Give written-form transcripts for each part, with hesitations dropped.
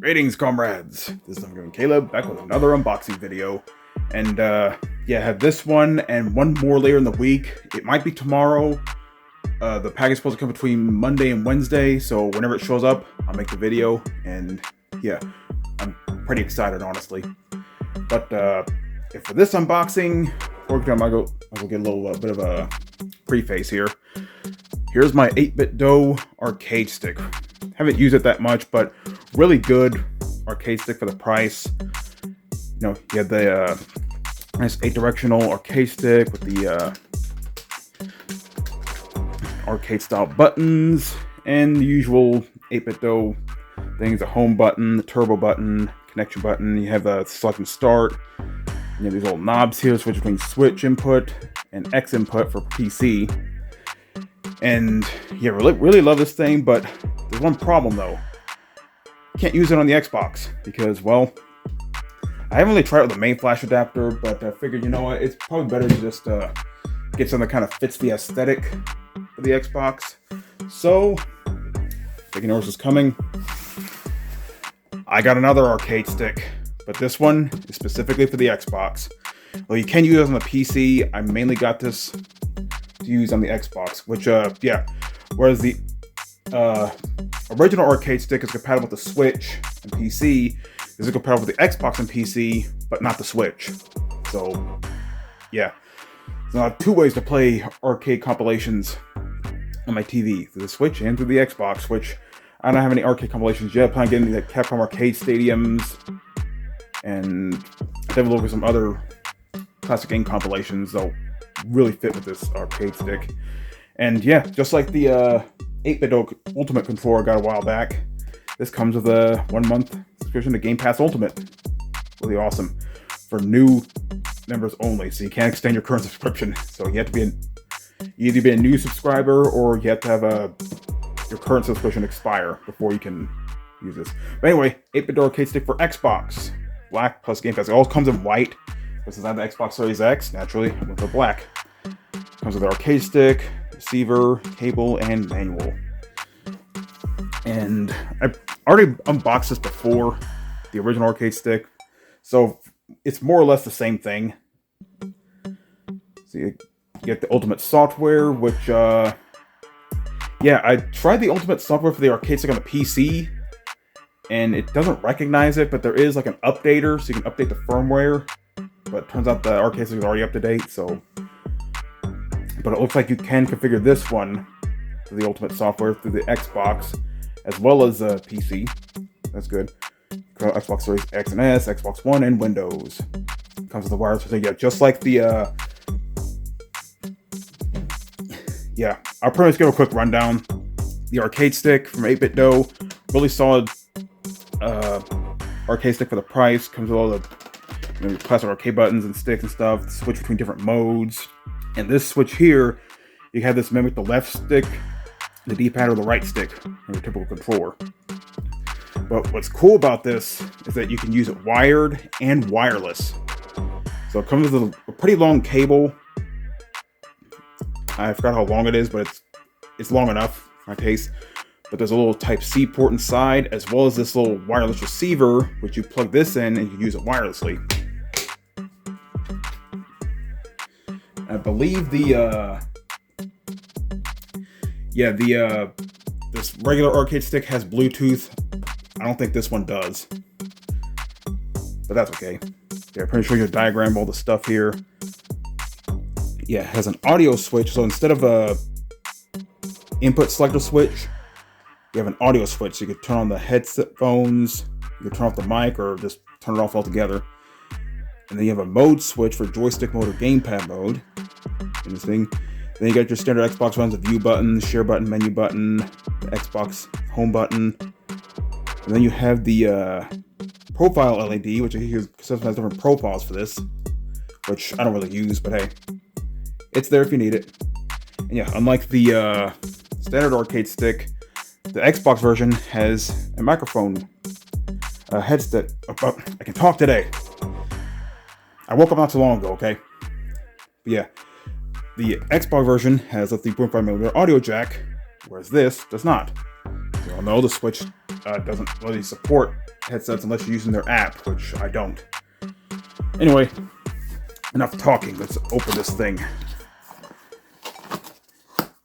Greetings, comrades. This is Caleb back with another unboxing video. And yeah, I have this one and one more later in the week. It might be tomorrow. The package is supposed to come between Monday and Wednesday, so whenever it shows up, I'll make the video. And yeah, I'm pretty excited, honestly. But if for this unboxing, I'll get a little bit of a preface here. Here's my 8BitDO arcade stick. Haven't used it that much, but really good arcade stick for the price. You know, you have the nice 8-directional arcade stick with the arcade style buttons and the usual 8BitDO things: the home button, the turbo button, connection button. You have the select and start. You have these little knobs here, switch between switch input and X input for PC. And yeah, really love this thing, but there's one problem though. Can't use it on the Xbox because, well, I haven't really tried it with the main flash adapter, but I figured, you know what, it's probably better to just get something that kind of fits the aesthetic for the Xbox. So, thinking AORUS is coming. I got another arcade stick, but this one is specifically for the Xbox. Well, you can use it on the PC. I mainly got this to use on the Xbox, which, yeah, whereas the original arcade stick is compatible with the Switch and PC, this is compatible with the Xbox and PC, but not the Switch. So, yeah. So I have two ways to play arcade compilations on my TV, through the Switch and through the Xbox, which I don't have any arcade compilations yet. I plan on getting the Capcom arcade stadiums, and definitely look at some other classic game compilations that'll really fit with this arcade stick. And yeah, just like the 8BitDO Ultimate controller I got a while back, this comes with a 1-month subscription to Game Pass Ultimate. Really awesome. For new members only, so you can't extend your current subscription. So you have to be you either be a new subscriber or you have to have your current subscription expire before you can use this. But anyway, 8BitDO arcade stick for Xbox. Black plus Game Pass. It all comes in white. But since I have the Xbox Series X, naturally, I went for black. Comes with an arcade stick, receiver, cable, and manual. And I already unboxed this before, the original arcade stick, so it's more or less the same thing. So you get the Ultimate software, which, yeah, I tried the Ultimate software for the arcade stick on the PC, and it doesn't recognize it, but there is like an updater, so you can update the firmware. But it turns out the arcade stick is already up to date, so. But it looks like you can configure this one for the Ultimate software through the Xbox, as well as PC. That's good. Xbox Series X and S, Xbox One, and Windows. Comes with the wireless. So yeah, just like the. Yeah, I'll pretty much give a quick rundown. The arcade stick from 8BitDO, really solid arcade stick for the price. Comes with all the classic arcade buttons and sticks and stuff. Switch between different modes. And this switch here, you have this mimic the left stick, the D-pad, or the right stick in your typical controller. But what's cool about this is that you can use it wired and wireless. So it comes with a pretty long cable. I forgot how long it is, but it's long enough for my taste. But there's a little Type-C port inside, as well as this little wireless receiver, which you plug this in and you can use it wirelessly. I believe this regular arcade stick has Bluetooth. I don't think this one does, but that's okay. Yeah, I'm pretty sure you a diagram of all the stuff here. Yeah, it has an audio switch, so instead of a input selector switch, you have an audio switch. So you can turn on the headphones, you can turn off the mic, or just turn it off altogether. And then you have a mode switch for joystick mode or gamepad mode in this thing. Then you got your standard Xbox One's, the view button, the share button, menu button, the Xbox home button. And then you have the profile LED, which I think sometimes has different profiles for this, which I don't really use, but hey, it's there if you need it. And yeah, unlike the standard arcade stick, the Xbox version has a microphone headset. I can talk today. I woke up not too long ago, okay? But yeah, the Xbox version has a 3.5mm audio jack, whereas this does not. So You all know the Switch doesn't really support headsets unless you're using their app, which I don't. Anyway, enough talking. Let's open this thing.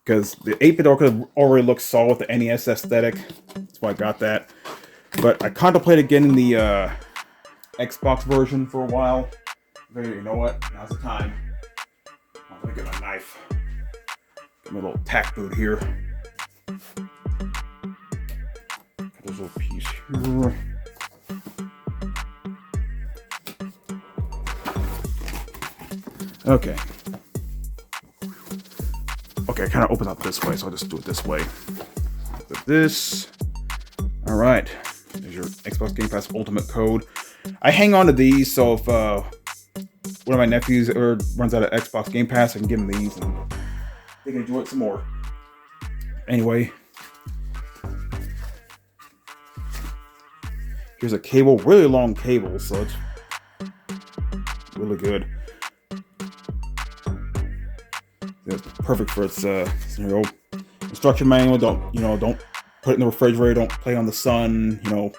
Because the 8BitDO already looks solid with the NES aesthetic. That's why I got that. But I contemplated getting the Xbox version for a while. But you know what? Now's the time. I'm gonna get my knife. Get my little tack boot here. Got this little piece here. Okay. Okay, it kind of opens up this way, so I'll just do it this way. With this. All right. There's your Xbox Game Pass Ultimate code. I hang on to these, so if one of my nephews ever runs out of Xbox Game Pass, I can give them these and they can enjoy it some more. Anyway. Here's a cable, really long cable, so it's really good. It's perfect for its instruction manual. Don't put it in the refrigerator. Don't play on the sun. Don't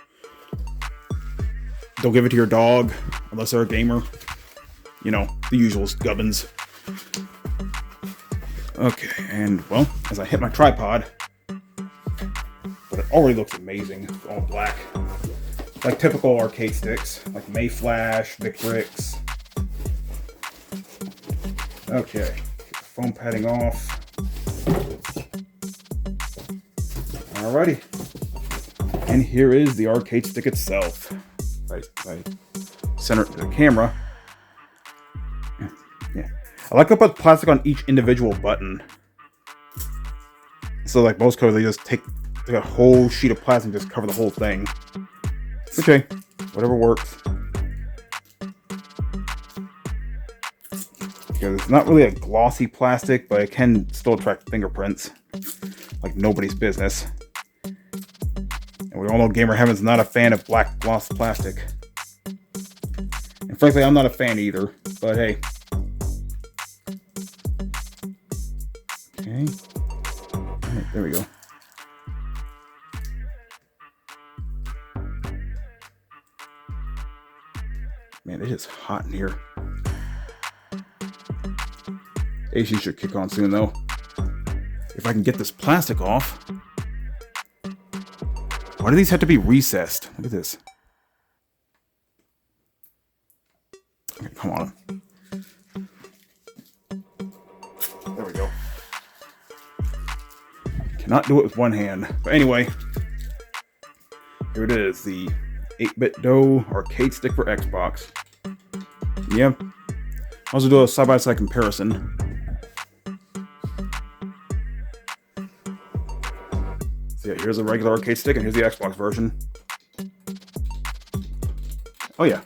give it to your dog unless they're a gamer. The usual gubbins. Okay, and well, as I hit my tripod, but it already looks amazing. It's all black, like typical arcade sticks, like Mayflash, Victrix. Okay. Foam padding off. Alrighty. And here is the arcade stick itself. I center the camera. Yeah. I like to put plastic on each individual button. So like most codes, they just take a whole sheet of plastic and just cover the whole thing. Okay. Whatever works. Because it's not really a glossy plastic, but it can still attract fingerprints like nobody's business. And we all know Gamer Heaven's not a fan of black gloss plastic. And frankly, I'm not a fan either, but hey. Okay. Alright, there we go. Man, it is hot in here. AC should kick on soon, though. If I can get this plastic off. Why do these have to be recessed? Look at this. Okay, come on. There we go. Cannot do it with one hand. But anyway. Here it is. The 8BitDO arcade stick for Xbox. Yeah. I'll also do a side-by-side comparison. So yeah, here's a regular arcade stick, and here's the Xbox version. Oh yeah.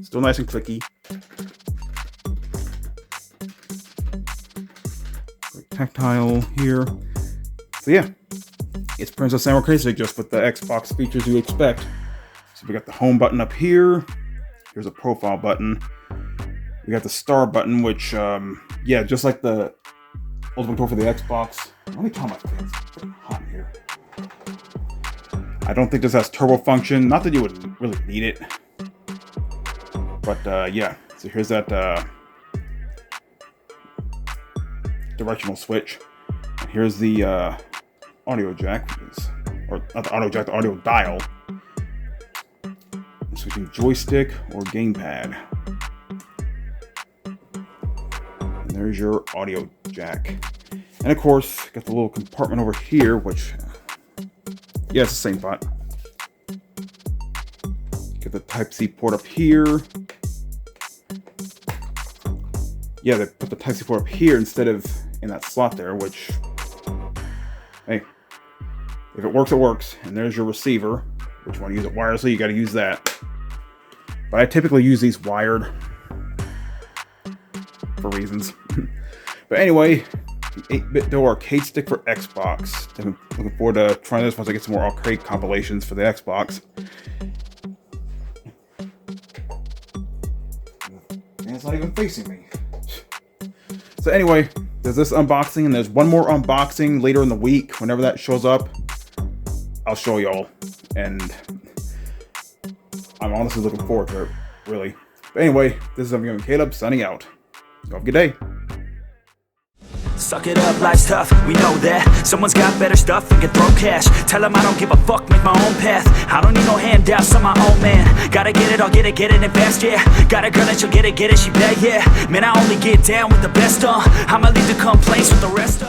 Still nice and clicky. Great tactile here. So yeah. It's pretty much the same arcade stick, just with the Xbox features you expect. So we got the home button up here. Here's a profile button. We got the star button, which, yeah, just like the Ultimate Control for the Xbox. Let me calm my fans. It's pretty hot in here. I don't think this has turbo function. Not that you would really need it. But, yeah. So here's that directional switch. And here's the audio jack, or not the audio jack, the audio dial. I'm switching joystick or gamepad. And there's your audio jack. And of course, got the little compartment over here, which, yeah, it's the same spot. Get the Type-C port up here. Yeah, they put the Type-C port up here instead of in that slot there, which, hey, if it works, it works. And there's your receiver, which you want to use it wirelessly, you got to use that. But I typically use these wired for reasons. But anyway, the 8BitDO arcade stick for Xbox. I'm looking forward to trying this once I get some more arcade compilations for the Xbox. And it's not even facing me. So anyway, there's this unboxing, and there's one more unboxing later in the week, whenever that shows up. I'll show y'all, and I'm honestly looking forward to it, really. But anyway, this is I'm Caleb signing out. Have a good day. Suck it up, life's tough, we know that. Someone's got better stuff and can throw cash. Tell them I don't give a fuck, make my own path. I don't need no handouts, I'm my own man. Gotta get it, I'll get it and fast, yeah. Got a girl and she'll get it, she bad, yeah. Man, I only get down with the best, I'ma leave the complaints with the rest,